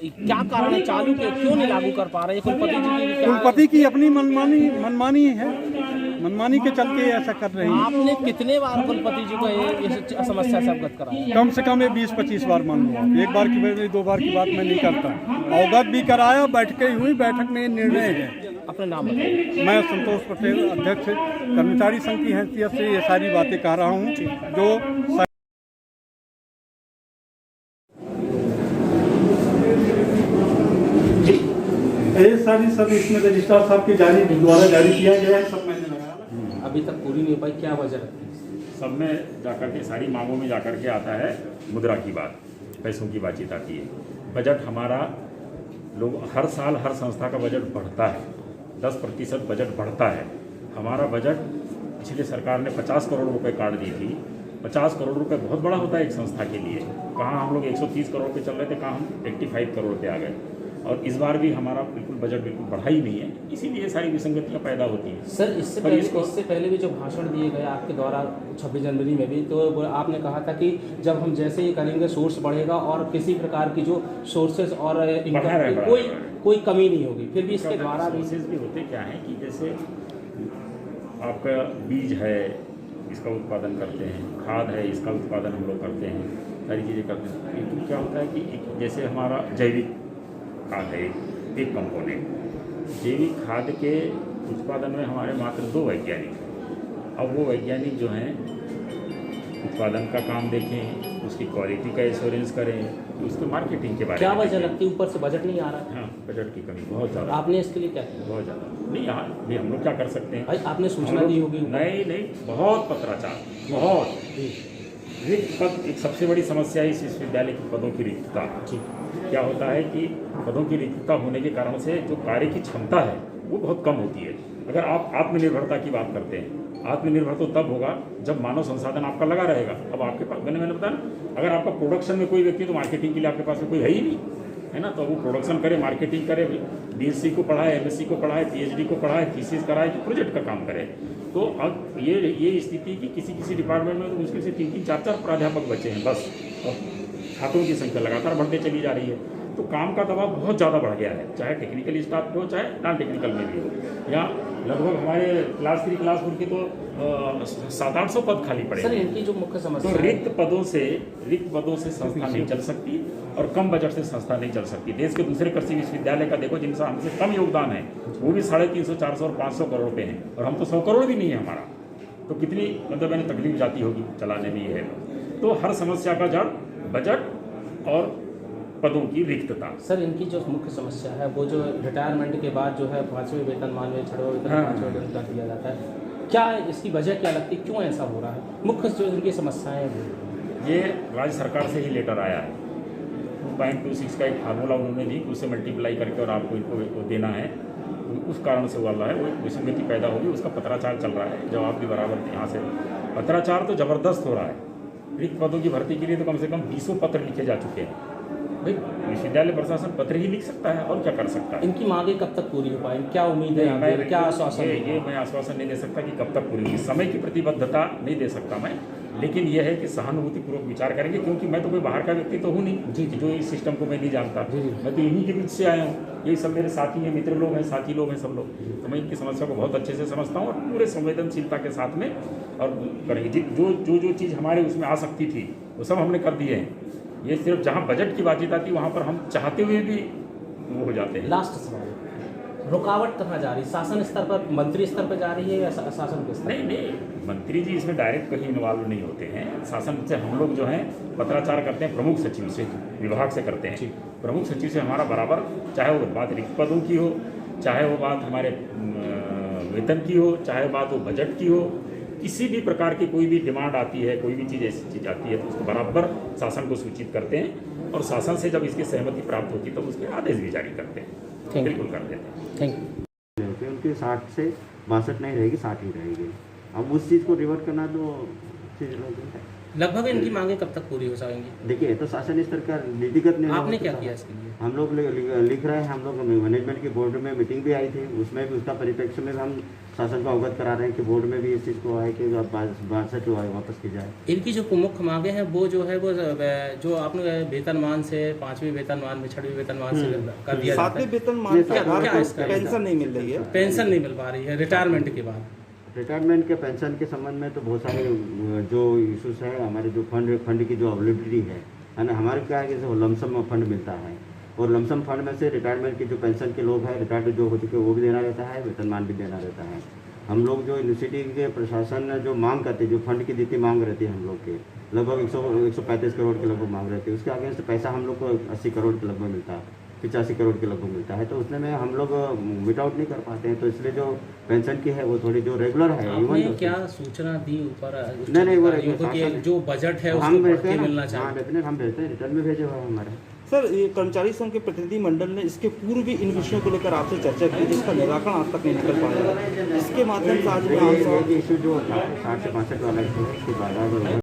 क्या कारण है चालू के क्यों नहीं लागू कर पा रहे? कुलपति जी की क्या कुलपति की अपनी मनमानी है, मनमानी के चलते ऐसा कर रहे हैं। आपने कितने बार कुलपति जी को ये समस्या से अवगत कराया? कम से कम 20-25 बार मान लो आप। एक बार की बात, 2 बार की बात मैं नहीं करता। अवगत भी कराया, बैठकें हुई, बैठक में निर्णय है। अपना नाम बताइए। मैं संतोष पटेल, अध्यक्ष कर्मचारी संघ की हैसियत से ये सारी बातें कह रहा हूँ जो ये सारी सब इसमें रजिस्ट्रार साहब के द्वारा जारी किया गया है। सब मैंने लगाया, अभी तक पूरी नहीं हो पाई, क्या वजह रखती है? सब में जाकर के सारी मांगों में जाकर के आता है मुद्रा की बात, पैसों की बातचीत आती है। बजट हमारा लोग हर साल हर संस्था का बजट बढ़ता है, 10% बजट बढ़ता है। हमारा बजट पिछली सरकार ने 50 करोड़ रुपए काट दी थी। 50 करोड़ रुपए बहुत बड़ा होता है एक संस्था के लिए। कहाँ हम लोग 130 करोड़ पे चल रहे थे, कहाँ हम 85 करोड़ पे आ गए। और इस बार भी हमारा बिल्कुल बजट बिल्कुल बढ़ा ही नहीं है, इसीलिए सारी विसंगतियाँ पैदा होती हैं। सर इससे पहले भी जो भाषण दिए गए आपके द्वारा 26 जनवरी में भी, तो आपने कहा था कि जब हम जैसे ही करेंगे सोर्स बढ़ेगा और किसी प्रकार की जो सोर्सेज और इनकम की कोई कमी नहीं होगी। फिर भी इसके द्वारा सोर्सेज भी होते क्या हैं कि जैसे आपका बीज है, इसका उत्पादन करते हैं, खाद है, इसका उत्पादन हम लोग करते हैं, सारी चीज़ें करते हैं। लेकिन क्या होता है कि जैसे हमारा जैविक खाद है एक कंपोनेंट, जैविक खाद के उत्पादन में हमारे मात्र 2 वैज्ञानिक हैं। अब वो वैज्ञानिक जो हैं उत्पादन का काम देखें, उसकी क्वालिटी का एश्योरेंस करें, उसके मार्केटिंग के बारे में क्या वजह लगती है? ऊपर से बजट नहीं आ रहा है। हाँ, बजट की कमी बहुत ज़्यादा। आपने इसके लिए क्या किया? बहुत ज़्यादा नहीं, यहाँ भी हम लोग क्या कर सकते हैं? भाई आपने सूचना दी होगी। नहीं, बहुत पत्राचार, बहुत रिक्त पद एक सबसे बड़ी समस्या है इस विश्वविद्यालय की, पदों की रिक्तता। क्या होता है कि पदों की रिक्तता होने के कारण से जो कार्य की क्षमता है वो बहुत कम होती है। अगर आप आत्मनिर्भरता की बात करते हैं, आत्मनिर्भर तो तब होगा जब मानव संसाधन आपका लगा रहेगा। अब आपके पास मैंने बताया ना, अगर आपका प्रोडक्शन में कोई व्यक्ति, तो मार्केटिंग के लिए आपके पास में कोई है ही नहीं, है ना। तो वो प्रोडक्शन करे, मार्केटिंग करे, BSc को पढ़ाए, MSc को पढ़ाए, PhD को पढ़ाए, थीसिस कराए, तो प्रोजेक्ट का काम करे। तो अब ये स्थिति कि किसी डिपार्टमेंट में तो मुश्किल से 3-3, 4-4 प्राध्यापक बचे हैं बस, और छात्रों की संख्या लगातार बढ़ते चली जा रही है। तो काम का दबाव बहुत ज़्यादा बढ़ गया है, चाहे टेक्निकल स्टाफ हो, चाहे नॉन टेक्निकल में भी हो। यहाँ लगभग हमारे क्लास 3 क्लास 4 की तो 700-800 पद खाली पड़े। सर इनकी जो मुख्य समस्या तो रिक्त पदों से संस्था नहीं चल सकती, और कम बजट से संस्था नहीं चल सकती। देश के दूसरे कृषि विश्वविद्यालय का देखो, जिनसे हमसे कम योगदान है, वो भी 350, 400 और 500 करोड़ रुपये हैं, और हम तो 100 करोड़ भी नहीं है हमारा। तो कितनी मतलब मैंने तकलीफ जाती होगी चलाने में। ये है तो हर समस्या का जड़ बजट और पदों की रिक्तता। सर इनकी जो मुख्य समस्या है वो जो रिटायरमेंट के बाद जो है 5वें वेतनमान में 6वें वेतन 5वें वेतन कर दिया जाता है, क्या इसकी वजह क्या लगती है, क्यों ऐसा हो रहा है? मुख्य जो इनकी समस्याएं हैं ये राज्य सरकार से ही लेटर आया है। 2.26 का एक फार्मूला उन्होंने दी, उससे मल्टीप्लाई करके और आपको इनको देना है। उस कारण से हुआ है, वो एक विसंगति पैदा होगी, उसका पत्राचार चल रहा है। जवाब भी बराबर यहाँ से पत्राचार तो ज़बरदस्त हो रहा है। रिक्त पदों की भर्ती के लिए तो कम से कम 20 पत्र लिखे जा चुके हैं। भाई विश्वविद्यालय प्रशासन पत्र ही लिख सकता है, और क्या कर सकता है? इनकी मांगे कब तक पूरी हो पाएंगी? क्या उम्मीद है, क्या आश्वासन? ये मैं आश्वासन नहीं दे सकता कि कब तक पूरी होगी, समय की प्रतिबद्धता नहीं दे सकता मैं, लेकिन यह है कि सहानुभूतिपूर्वक विचार करेंगे, क्योंकि मैं तो कोई बाहर का व्यक्ति तो हूँ नहीं जी, जो इस सिस्टम को मैं नहीं जानता। मैं तो इन्हीं के बीच से आया हूँ, यही सब मेरे साथी हैं, मित्र लोग हैं, साथी लोग हैं, सब लोग। तो मैं इनकी समस्या को बहुत अच्छे से समझता हूँ, और पूरे संवेदनशीलता के साथ में और करेंगे। जो चीज़ हमारे उसमें आ सकती थी वो सब हमने कर दिए हैं। ये सिर्फ जहाँ बजट की बातचीत आती है वहाँ पर हम चाहते हुए भी वो हो जाते हैं। लास्ट सवाल, रुकावट कहाँ जा रही? शासन स्तर पर, मंत्री स्तर पर जा रही है या शासन के स्तर? नहीं, मंत्री जी इसमें डायरेक्ट कहीं इन्वॉल्व नहीं होते हैं। शासन से हम लोग जो हैं पत्राचार करते हैं, प्रमुख सचिव से, विभाग से करते हैं। प्रमुख सचिव से हमारा बराबर, चाहे वो बात रिक्त पदों की हो, चाहे वो बात हमारे वेतन की हो, चाहे बात वो बजट की हो, किसी भी प्रकार की कोई भी डिमांड आती है, कोई भी चीज़ ऐसी चीज़ आती है, तो उसको बराबर शासन को सूचित करते हैं, और शासन से जब इसकी सहमति प्राप्त होती है तो उसके आदेश भी जारी करते हैं। बिल्कुल कर देते हैं। Thank you. उनके 60 से 62 नहीं रहेगी, 60 ही रहेगी। अब उस चीज़ को रिवर्ट करना तो लगभग इनकी मांगे कब तक पूरी हो जाएंगी? देखिए, तो शासन स्तर का नीतिगत निर्णय। आपने क्या किया इसके लिए? हम लोग लिख रहे हैं, हम लोग मैनेजमेंट के बोर्ड में मीटिंग भी आई थी, उसमें भी उसका परिप्रेक्ष्य में हम शासन को अवगत करा रहे हैं कि बोर्ड में भी इस चीज़ को है कि 62 वापस की जाए। इनकी जो मुख्य मांगे हैं वो जो है वो जो आपने वेतनमान से 5वें वेतनमान में 6वें वेतनमान से कर दिया जाता 7वें है। वेतनमान के आधार क्या पर इसका पेंशन नहीं मिल रही है। पेंशन नहीं मिल पा रही है रिटायरमेंट के बाद। रिटायरमेंट के पेंशन के संबंध में तो बहुत सारे जो इशूज़ है, हमारे जो फंड की जो अवेलेबिलिटी है ना, हमारे क्या है कि लमसम फंड मिलता है और लमसम फंड में से रिटायरमेंट के जो पेंशन के लोग हैं, रिटायर्ड जो हो चुके हैं वो भी देना रहता है, वेतनमान भी देना रहता है। हम लोग जो यूनिवर्सिटी के प्रशासन जो मांग करते हैं, जो फंड की जितनी मांग रहती है हम लोग के लगभग 135 करोड़ के लगभग मांग रहती है, उसके अगेंस्ट पैसा हम लोग को 80 करोड़ के लगभग मिलता है, 85 करोड़ के लगभग मिलता है। तो उसमें में हम लोग मीट आउट नहीं कर पाते हैं, तो इसलिए जो पेंशन की है वो थोड़ी जो रेगुलर है। आपने क्या सूचना दी ऊपर नहीं वो कि जो बजट है हम उसको भेजते बढ़ के हैं, मिलना हाँ चाहिए? डेफिनेट हम भेजते हैं, रिटर्न में भेजे हुए हैं हमारे। सर, ये कर्मचारी संघ के प्रतिनिधि मंडल ने इसके पूर्व भी इन विषयों को लेकर आपसे चर्चा की, जिसका निराकरण आज तक नहीं निकल पाया। इसके माध्यम से आज इशू जो 60 से 65 वाला इशू है, उसके बाद